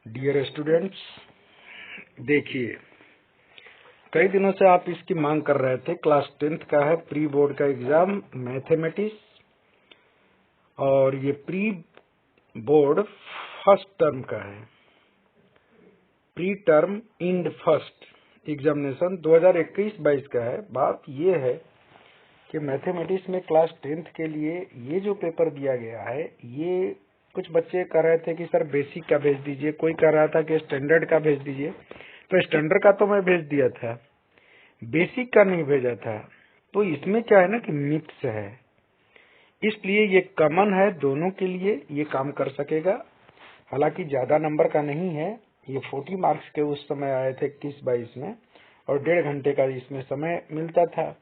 Dear students, देखिए, कई दिनों से आप इसकी मांग कर रहे थे। क्लास 10th का है, प्री बोर्ड का एग्जाम मैथमेटिक्स, और ये प्री बोर्ड फर्स्ट टर्म का है। Pre term end first examination 2021-22 का है। बात ये है कि मैथमेटिक्स में क्लास 10th के लिए ये जो पेपर दिया गया है, ये कुछ बच्चे कह रहे थे कि सर बेसिक का भेज दीजिए, कोई कह रहा था कि स्टैंडर्ड का भेज दीजिए। तो स्टैंडर्ड का तो मैं भेज दिया था, बेसिक का नहीं भेजा था। तो इसमें क्या है ना कि मिक्स है, इसलिए ये कॉमन है दोनों के लिए, ये काम कर सकेगा। हालांकि ज्यादा नंबर का नहीं है, ये 40 मार्क्स के उस समय आए थे 21-22 में, और 1.5 घंटे का इसमें समय मिलता था।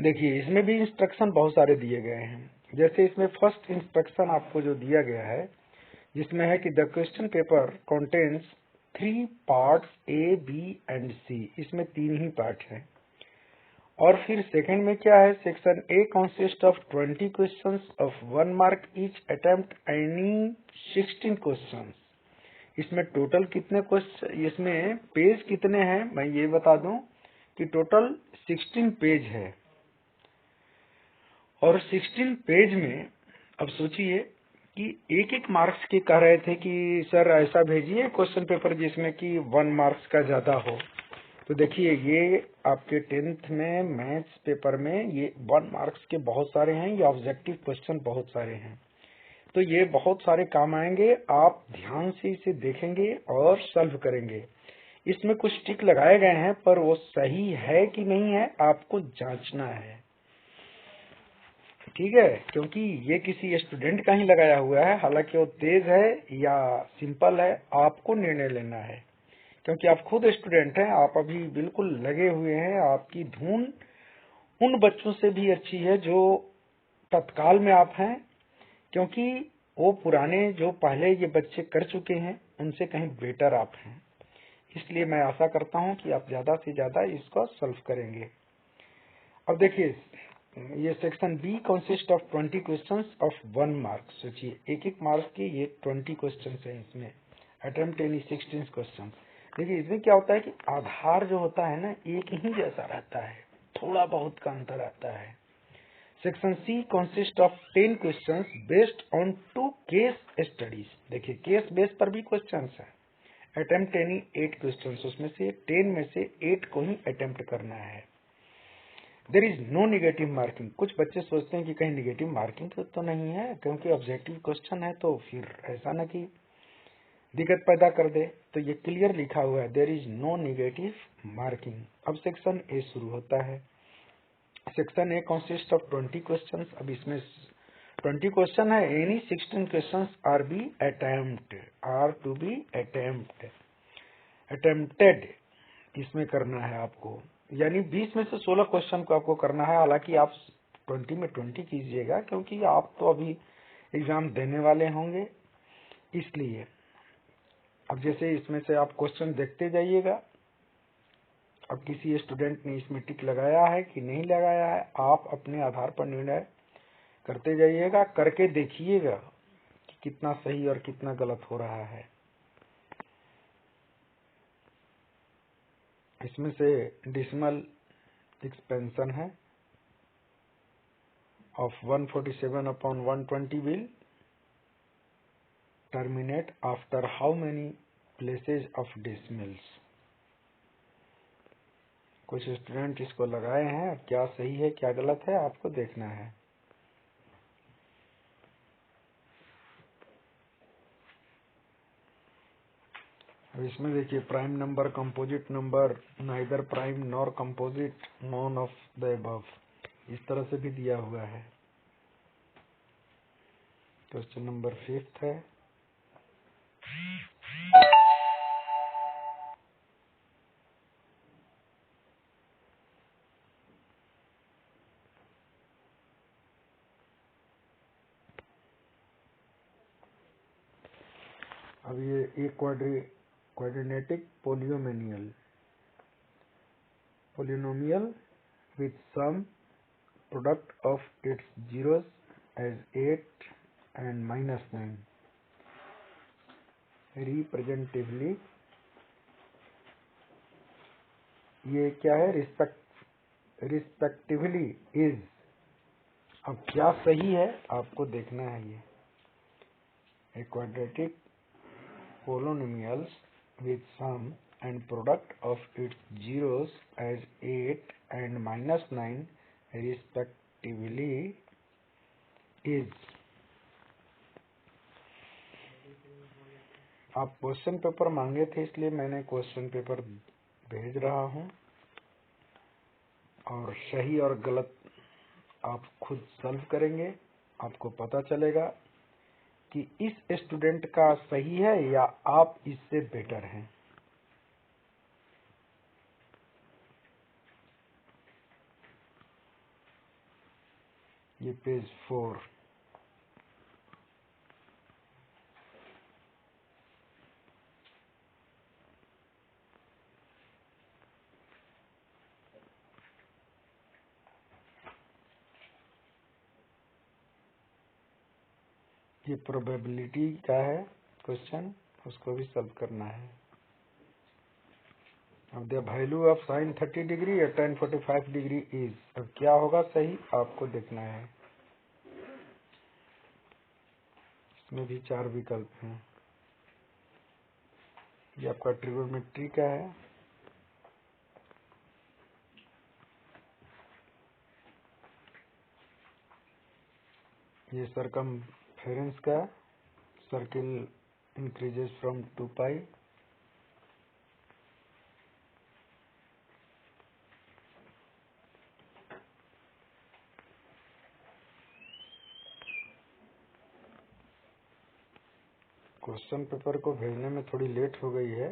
देखिए, इसमें भी इंस्ट्रक्शन बहुत सारे दिए गए हैं। जैसे इसमें फर्स्ट इंस्ट्रक्शन आपको जो दिया गया है, जिसमें है कि the question paper contains 3 parts A, B and C. इसमें 3 ही पार्ट हैं। और फिर सेकंड में क्या है, section A consist of 20 questions of 1 mark each attempt any 16 questions. इसमें टोटल कितने क्वेश्चन, इसमें पेज कितने हैं मैं ये बता दूं कि टोटल 16 पेज है। और 16 पेज में अब सोचिए कि एक एक मार्क्स के कह रहे थे कि सर ऐसा भेजिए क्वेश्चन पेपर जिसमें कि 1 मार्क्स का ज्यादा हो। तो देखिए, ये आपके 10th में मैथ्स पेपर में ये 1 मार्क्स के बहुत सारे हैं, ये ऑब्जेक्टिव क्वेश्चन बहुत सारे हैं। तो ये बहुत सारे काम आएंगे, आप ध्यान से इसे देखेंगे और सॉल्व करेंगे। इसमें कुछ टिक लगाए गए हैं, पर वो सही है कि नहीं है आपको जांचना है, ठीक है? क्योंकि ये किसी स्टूडेंट का ही लगाया हुआ है, हालांकि वो तेज है या सिंपल है, आपको निर्णय लेना है। क्योंकि आप खुद स्टूडेंट हैं, आप अभी बिल्कुल लगे हुए हैं। आपकी धुन उन बच्चों से भी अच्छी है जो तत्काल में आप हैं, क्योंकि वो पुराने जो पहले ये बच्चे कर चुके हैं उनसे कहीं बेटर आप हैं। इसलिए मैं आशा करता हूं कि आप ज्यादा से ज्यादा इसको सॉल्व करेंगे। अब देखिए, ये section B consist of 20 questions of 1 mark. सोचिए, एक एक मार्क्स के ये 20 क्वेश्चंस हैं। इसमें अटेम्प्ट एनी 16 क्वेश्चंस। देखिए, इसमें क्या होता है कि आधार जो होता है ना, एक ही जैसा रहता है, थोड़ा बहुत का अंतर आता है। Section C consist of 10 questions based on 2 case studies. देखिए, केस बेस पर भी क्वेश्चंस है। अटेम्प्ट एनी 8 क्वेश्चंस, उसमें से 10 में से 8 को ही अटेम्प्ट करना है। There is no negative marking. कुछ बच्चे सोचते हैं कि कहीं निगेटिव मार्किंग तो नहीं है, क्योंकि ऑब्जेक्टिव क्वेश्चन है, तो फिर ऐसा ना कि दिक्कत पैदा कर दे। तो ये क्लियर लिखा हुआ है, there is no negative marking. अब सेक्शन ए शुरू होता है। Section A consist of 20 questions. अब इसमें 20 क्वेश्चन है। Any 16 questions are be attempt, are to be attempt, attempted इसमें करना है आपको। यानी 20 में से 16 क्वेश्चन को आपको करना है। हालांकि आप 20 में 20 कीजिएगा, क्योंकि आप तो अभी एग्जाम देने वाले होंगे, इसलिए। अब जैसे इसमें से आप क्वेश्चन देखते जाइएगा। अब किसी स्टूडेंट ने इसमें टिक लगाया है कि नहीं लगाया है, आप अपने आधार पर निर्णय करते जाइएगा, करके देखिएगा कि कितना सही और कितना गलत हो रहा है। इसमें से डेसिमल एक्सपेंशन है of 147/120 will terminate after how many places of decimals। कुछ स्टूडेंट इसको लगाए हैं, क्या सही है क्या गलत है आपको देखना है। अब इसमें देखिए, prime number, composite number, neither prime nor composite, none of the above, इस तरह से भी दिया हुआ है। क्वेश्चन नंबर 5 है। अब ये एक quadratic polynomial with some product of its zeros as 8 and -9। रिप्रेजेंटेटिवली, ये क्या है, रिस्पेक्टिवली इज। अब क्या सही है आपको देखना है। ये a quadratic polynomials with sum and product of its zeros as 8 and -9 respectively is। आप क्वेश्चन पेपर मांगे थे इसलिए मैंने क्वेश्चन पेपर भेज रहा हूं, और सही और गलत आप खुद सॉल्व करेंगे। आपको पता चलेगा कि इस स्टूडेंट का सही है या आप इससे बेटर हैं। ये पेज 4। ये प्रोबेबिलिटी का है क्वेश्चन, उसको भी सॉल्व करना है। अब the value of sine 30 degree या tan 45 डिग्री इज। अब क्या होगा सही आपको देखना है। इसमें भी 4 विकल्प हैं। ये आपका ट्रिगोनोमेट्री का है। ये सरकमफेरेंस का, circle increases from 2 pi. Question paper को भेजने में थोड़ी लेट हो गई है।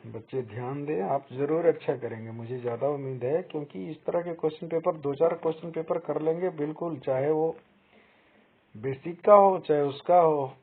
बच्चे ध्यान दें, आप जरूर अच्छा करेंगे, मुझे ज्यादा उम्मीद है, क्योंकि इस तरह के क्वेश्चन पेपर 2-4 क्वेश्चन पेपर कर लेंगे बिल्कुल, चाहे वो बेसिक का हो चाहे उसका हो।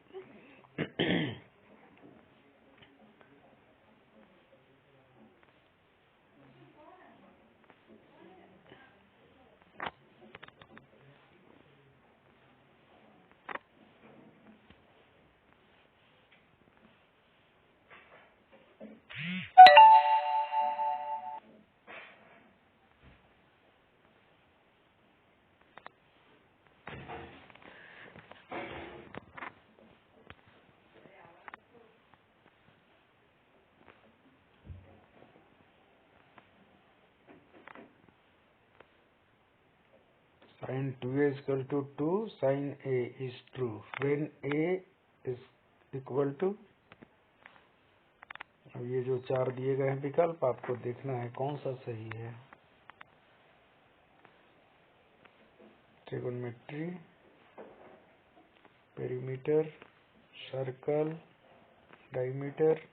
sin 2a is equal to 2, sin a is true when a is equal to। अब ये जो 4 दिए गए हैं विकल्प, आपको देखना है कौन सा सही है। Trigonometry, perimeter, circle, diameter.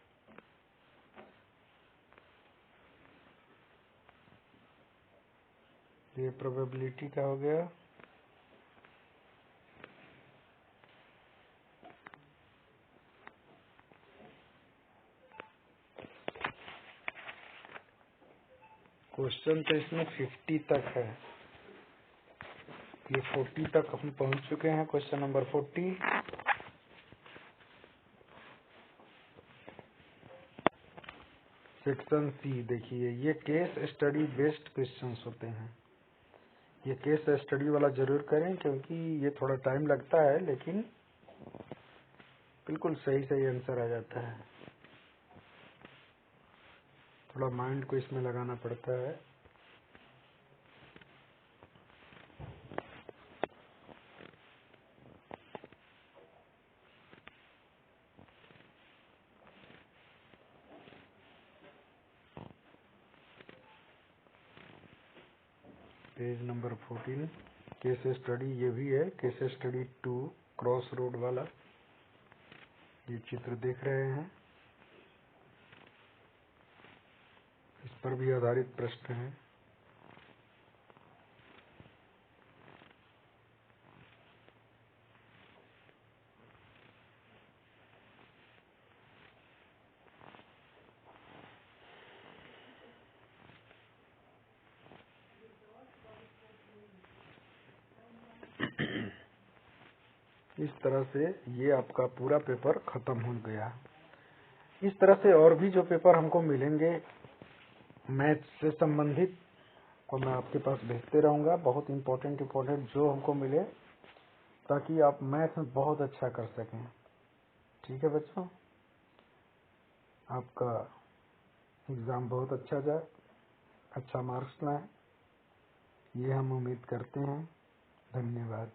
ये प्रोबेबिलिटी का हो गया। क्वेश्चन तो इसमें 50 तक है, ये 40 तक हम पहुंच चुके हैं। Question number 40। सेक्शन सी देखिए, ये केस स्टडी बेस्ड क्वेश्चंस होते हैं। ये केस स्टडी वाला जरूर करें, क्योंकि ये थोड़ा टाइम लगता है, लेकिन बिल्कुल सही सही आंसर आ जाता है। थोड़ा माइंड को इसमें लगाना पड़ता है। पेज नंबर 14, केस स्टडी ये भी है, केस स्टडी 2 क्रॉस रोड वाला। ये चित्र देख रहे हैं, इस पर भी आधारित प्रश्न है। इस तरह से ये आपका पूरा पेपर खत्म हो गया। इस तरह से और भी जो पेपर हमको मिलेंगे मैथ से संबंधित को मैं आपके पास भेजते रहूंगा, बहुत इम्पोर्टेंट जो हमको मिले, ताकि आप मैथ में बहुत अच्छा कर सकें। ठीक है बच्चों, आपका एग्जाम बहुत अच्छा जाए, अच्छा मार्क्स लाए, ये हम उम्मीद करते हैं। धन्यवाद।